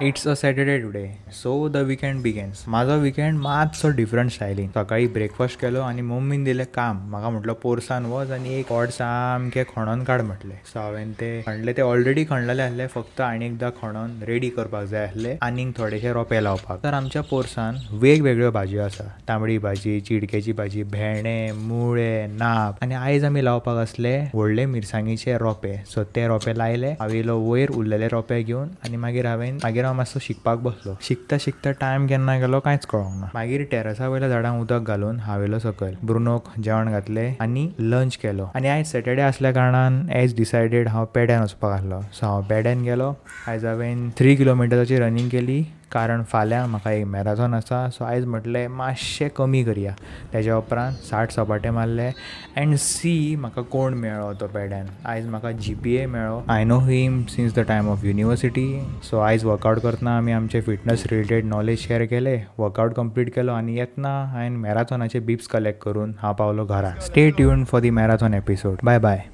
It's a Saturday today so the weekend begins. माझो weekend मातसो different स्टायलीन. सकाळी breakfast केलो आनी मम्मीन दिलें काम. म्हाका म्हटलो पोरसान वच आनी एक व्हड सामकें खणून काड म्हटलें. सो हांवें तें खणलें. तें ऑलरेडी खणलेलें आहलें, फक्त आनी एकदां खणून रेडी करपाक जाय आहलें आनीक थोडेशे रोंपे लावपाक. तर आमच्या पोरसान वेगवेगळ्यो भाजयो आसा. तांबडी भाजी, चिडकेची भाजी, भेंडे, मुळे, नाप. आनी आयज आमी लावपाक आसले व्हडले मिरसांगेचे रोंपे. सो ते रोंपे लायले. हांवें इलो वयर उरलेले रोंपे घेवन आनी मागीर हांव मातसो शिकपाक बसलो. शिकता शिकता टायम केन्ना गेलो कांयच कळोंक ना. मागीर टेरसा वयल्या झाडांक उदक घालून हांवेलो सकयल. ब्रुनोक जेवण घातलें आनी लंच केलो. आनी आयज सॅटर्डे आसल्या कारणान एज डिसायडेड हांव पेड्यान वचपाक आहलो. सो हांव पेड्यान गेलो. आयज हांवें 3 किलोमिटराची रनिंग केली, कारण फाल्यां म्हाका एक मॅरेथॉन आसा. सो आयज म्हटलें मातशें कमी करया. तेज्या उपरांत 60 सपाटे मारले एंड म्हाका कोण मेळ्ळो तो पेड्यान. आयज म्हाका GPA मेळ्ळो. I know him since the time of university. So आयज वर्कआवट करतना आमी आमचे फिटनस रिलेटेड नॉलेज शेअर केले, वर्कआवट कंप्लीट केलो आनी येतना हांवें मॅरेथॉनाचे बिप्स कलेक्ट करून हांव पावलो घरा. Stay tuned for the marathon episode. Bye bye.